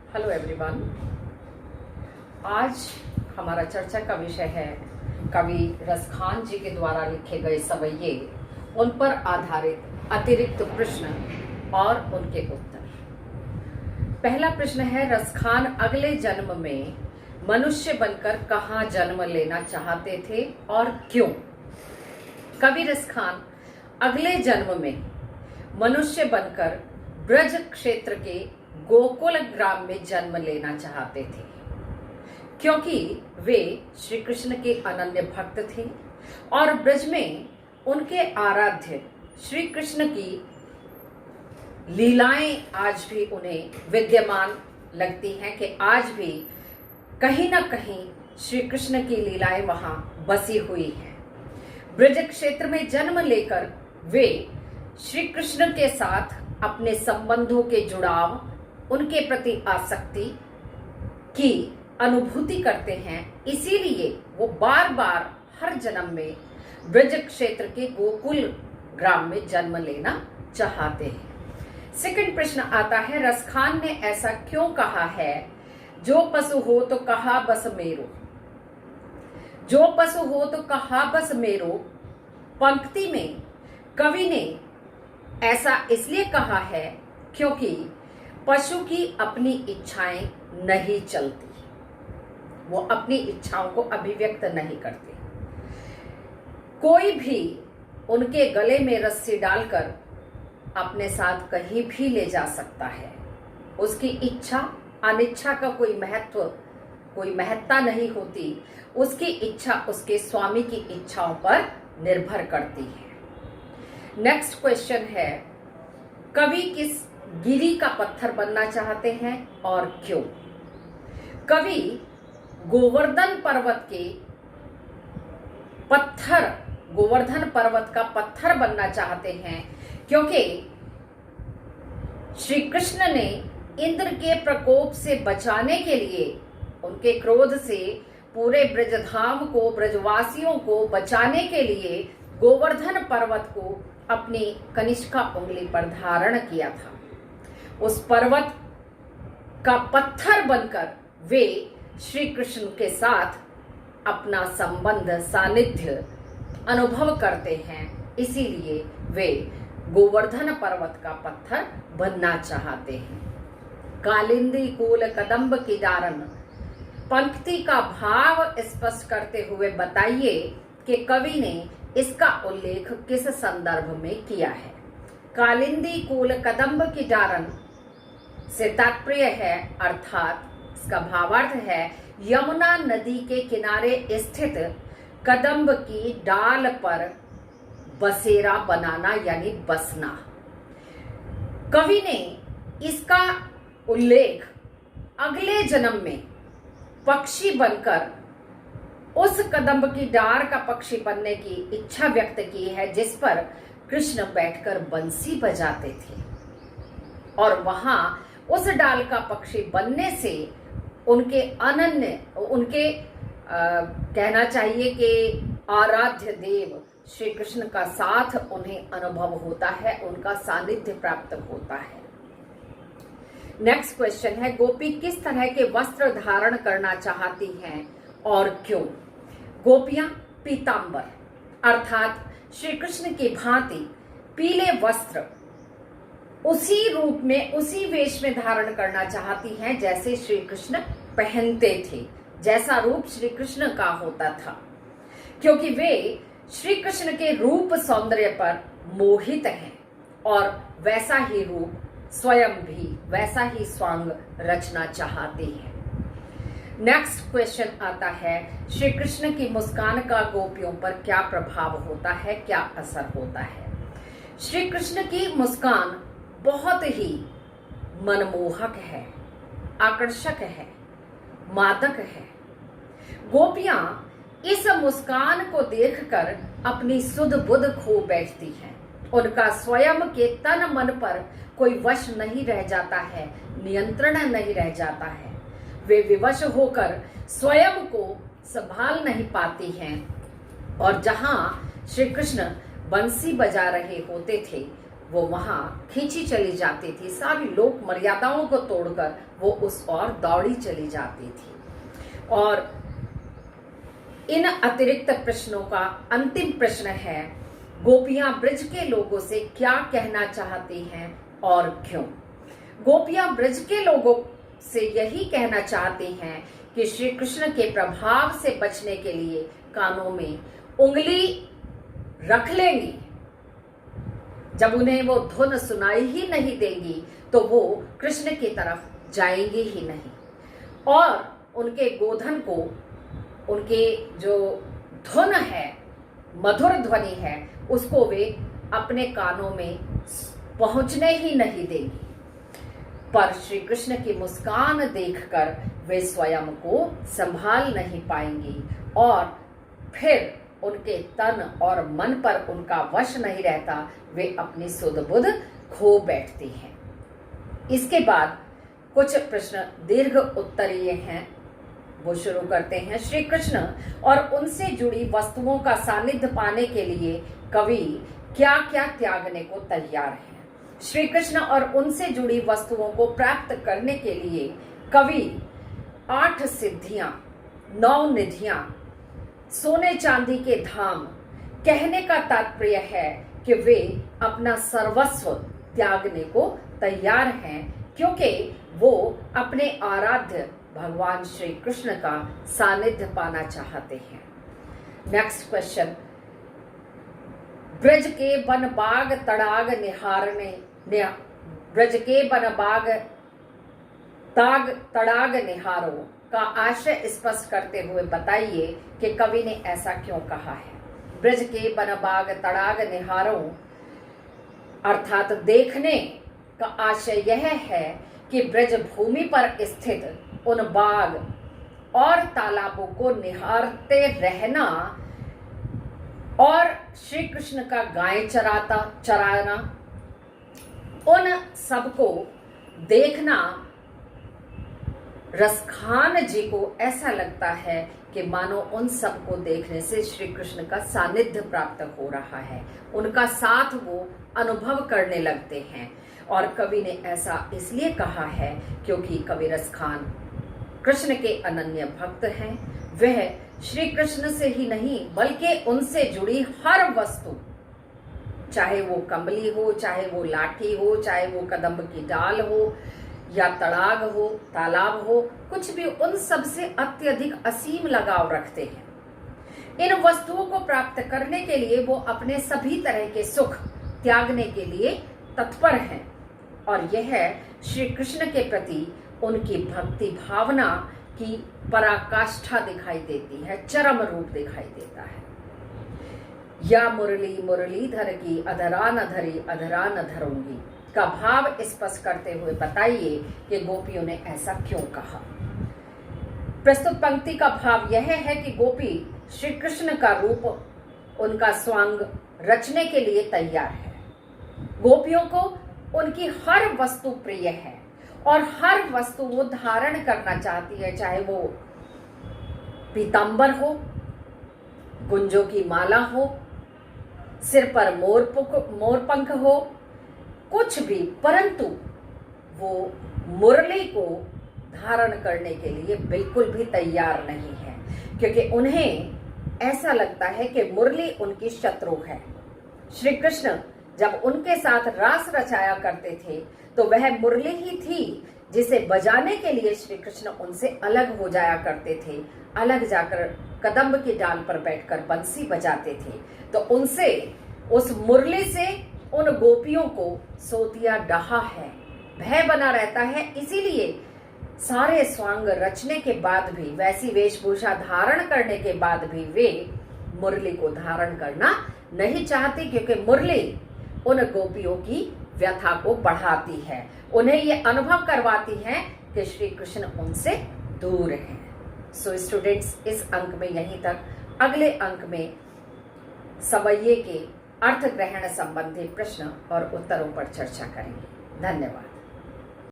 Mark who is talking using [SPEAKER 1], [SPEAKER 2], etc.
[SPEAKER 1] Hello everyone. आज हमारा चर्चा का विषय है कवि रसखान जी के द्वारा लिखे गए सवैये, उन पर आधारित अतिरिक्त प्रश्न और उनके उत्तर। पहला प्रश्न है, रसखान अगले जन्म में मनुष्य बनकर कहाँ जन्म लेना चाहते थे और क्यों? कवि रसखान अगले जन्म में मनुष्य बनकर ब्रज क्षेत्र के गोकुल ग्राम में जन्म लेना चाहते थे, क्योंकि वे श्री कृष्ण के अनन्य भक्त थे और ब्रज में उनके आराध्य श्री कृष्ण की लीलाएं आज भी उन्हें विद्यमान लगती हैं कि आज भी कहीं ना कहीं श्री कृष्ण की लीलाएं वहां बसी हुई हैं। ब्रज क्षेत्र में जन्म लेकर वे श्री कृष्ण के साथ अपने संबंधों के जुड़ाव, उनके प्रति आसक्ति की अनुभूति करते हैं, इसीलिए वो बार बार हर जन्म में ब्रज क्षेत्र के गोकुल ग्राम में जन्म लेना चाहते हैं। सेकंड प्रश्न आता है, रसखान ने ऐसा क्यों कहा है, जो पशु हो तो कहा बस मेरो। जो पशु हो तो कहा बस मेरो पंक्ति में कवि ने ऐसा इसलिए कहा है क्योंकि पशु की अपनी इच्छाएं नहीं चलती, वो अपनी इच्छाओं को अभिव्यक्त नहीं करते। कोई भी उनके गले में रस्सी डालकर अपने साथ कहीं भी ले जा सकता है। उसकी इच्छा अनिच्छा का कोई महत्ता नहीं होती। उसकी इच्छा उसके स्वामी की इच्छाओं पर निर्भर करती है। नेक्स्ट क्वेश्चन है, कवि किस गिरी का पत्थर बनना चाहते हैं और क्यों? कवि गोवर्धन पर्वत का पत्थर बनना चाहते हैं, क्योंकि श्री कृष्ण ने इंद्र के प्रकोप से बचाने के लिए, उनके क्रोध से पूरे ब्रजधाम को, ब्रजवासियों को बचाने के लिए गोवर्धन पर्वत को अपनी कनिष्का उंगली पर धारण किया था। उस पर्वत का पत्थर बनकर वे श्री कृष्ण के साथ अपना संबंध, सानिध्य अनुभव करते हैं, इसीलिए वे गोवर्धन पर्वत का पत्थर बनना चाहते हैं। कालिंदी कूल कदम्ब की डारन पंक्ति का भाव स्पष्ट करते हुए बताइए कि कवि ने इसका उल्लेख किस संदर्भ में किया है। कालिंदी कूल कदम्ब की डारन से तात्पर्य है, अर्थात इसका भावार्थ है यमुना नदी के किनारे स्थित कदम्ब की डाल पर बसेरा बनाना यानी बसना। कवि ने इसका उल्लेख अगले जन्म में पक्षी बनकर उस कदम्ब की डार का पक्षी बनने की इच्छा व्यक्त की है, जिस पर कृष्ण बैठकर बंसी बजाते थे और वहां उस डाल का पक्षी बनने से उनके कहना चाहिए कि आराध्य देव श्री कृष्ण का साथ उन्हें अनुभव होता है, उनका सानिध्य प्राप्त होता है। नेक्स्ट क्वेश्चन है, गोपी किस तरह के वस्त्र धारण करना चाहती हैं और क्यों? गोपियां पीतांबर अर्थात श्री कृष्ण की भांति पीले वस्त्र उसी रूप में, उसी वेश में धारण करना चाहती हैं जैसे श्री कृष्ण पहनते थे, जैसा रूप श्री कृष्ण का होता था, क्योंकि वे श्री कृष्ण के रूप सौंदर्य पर मोहित हैं और वैसा ही रूप स्वयं भी, वैसा ही स्वांग रचना चाहते हैं। नेक्स्ट क्वेश्चन आता है, श्री कृष्ण की मुस्कान का गोपियों पर क्या प्रभाव होता है, क्या असर होता है? श्री कृष्ण की मुस्कान बहुत ही मनमोहक है, आकर्षक है, मादक है। गोपियां इस मुस्कान को देखकर अपनी सुध बुध खो बैठती हैं। उनका स्वयं के तन मन पर कोई वश नहीं रह जाता है, नियंत्रण नहीं रह जाता है। वे विवश होकर स्वयं को संभाल नहीं पाती हैं और जहां श्री कृष्ण बंसी बजा रहे होते थे, वो वहां खींची चली जाती थी, सारी लोक मर्यादाओं को तोड़कर वो उस ओर दौड़ी चली जाती थी। और इन अतिरिक्त प्रश्नों का अंतिम प्रश्न है, गोपियां ब्रज के लोगों से क्या कहना चाहती हैं और क्यों? गोपियां ब्रज के लोगों से यही कहना चाहती हैं कि श्री कृष्ण के प्रभाव से बचने के लिए कानों में उंगली रख लेंगी। जब उन्हें वो धुन सुनाई ही नहीं देंगी तो वो कृष्ण की तरफ जाएंगी ही नहीं, और उनके गोधन को, उनके जो धुन है, मधुर ध्वनि है, उसको वे अपने कानों में पहुंचने ही नहीं देंगी। पर श्री कृष्ण की मुस्कान देखकर वे स्वयं को संभाल नहीं पाएंगी और फिर उनके तन और मन पर उनका वश नहीं रहता, वे अपनी सुध बुध खो बैठती हैं। इसके बाद कुछ प्रश्न दीर्घ उत्तरीय हैं, वो शुरू करते हैं। श्री कृष्ण और उनसे जुड़ी वस्तुओं का सानिध्य पाने के लिए कवि क्या क्या त्यागने को तैयार है? श्री कृष्ण और उनसे जुड़ी वस्तुओं को प्राप्त करने के लिए कवि 8 सिद्धियां, 9 निधियां, सोने चांदी के धाम, कहने का तात्पर्य है कि वे अपना सर्वस्व त्यागने को तैयार हैं, क्योंकि वो अपने आराध्य भगवान श्री कृष्ण का सानिध्य पाना चाहते हैं। नेक्स्ट क्वेश्चन, ब्रज के वन बाग तड़ाग निहारने, ब्रज के वन बाग ताग तड़ाग निहारो का आशय स्पष्ट करते हुए बताइए कि कवि ने ऐसा क्यों कहा है। ब्रज के वन बाग तड़ाग निहारो अर्थात देखने का आशय यह है कि ब्रज भूमि पर स्थित उन बाग और तालाबों को निहारते रहना और श्री कृष्ण का गाय चराना, उन सबको देखना रसखान जी को ऐसा लगता है कि मानो उन सबको देखने से श्री कृष्ण का सानिध्य प्राप्त हो रहा है, उनका साथ वो अनुभव करने लगते हैं। और कवि ने ऐसा इसलिए कहा है क्योंकि कवि रसखान कृष्ण के अनन्य भक्त हैं। वह श्री कृष्ण से ही नहीं बल्कि उनसे जुड़ी हर वस्तु, चाहे वो कंबली हो, चाहे वो लाठी हो, चाहे वो कदम्ब की डाल हो या तड़ाग हो, तालाब हो, कुछ भी, उन सब से अत्यधिक असीम लगाव रखते हैं। इन वस्तुओं को प्राप्त करने के लिए वो अपने सभी तरह के सुख त्यागने के लिए तत्पर हैं, और यह श्री कृष्ण के प्रति उनकी भक्ति भावना की पराकाष्ठा दिखाई देती है, चरम रूप दिखाई देता है। या मुरली मुरलीधर की अधरा न धरी अधरा न धरूंगी का भाव स्पष्ट करते हुए बताइए कि गोपियों ने ऐसा क्यों कहा। प्रस्तुत पंक्ति का भाव यह है कि गोपी श्री कृष्ण का रूप, उनका स्वांग रचने के लिए तैयार है। गोपियों को उनकी हर वस्तु प्रिय है और हर वस्तु वो धारण करना चाहती है, चाहे वो पीतांबर हो, गुंजों की माला हो, सिर पर मोरपंख हो, कुछ भी, परंतु वो मुरली को धारण करने के लिए बिल्कुल भी तैयार नहीं है, क्योंकि उन्हें ऐसा लगता है कि मुरली उनकी शत्रु है। श्री कृष्ण जब उनके साथ रास रचाया करते थे तो वह मुरली ही थी जिसे बजाने के लिए श्री कृष्ण उनसे अलग हो जाया करते थे, अलग जाकर कदम्ब की डाल पर बैठकर बंसी बजाते थे। तो उनसे, उस मुरली से उन गोपियों को सोतिया डहा है, भय बना रहता है। इसीलिए सारे स्वांग रचने के बाद भी, वैसी वेशभूषा धारण करने के बाद भी वे मुरली को धारण करना नहीं चाहती, क्योंकि मुरली उन गोपियों की व्यथा को बढ़ाती है, उन्हें ये अनुभव करवाती है कि श्री कृष्ण उनसे दूर हैं। सो स्टूडेंट्स, इस अंक में यहीं तक। अगले अंक में सवैये के अर्थ ग्रहण संबंधी प्रश्न और उत्तरों पर चर्चा करेंगे। धन्यवाद।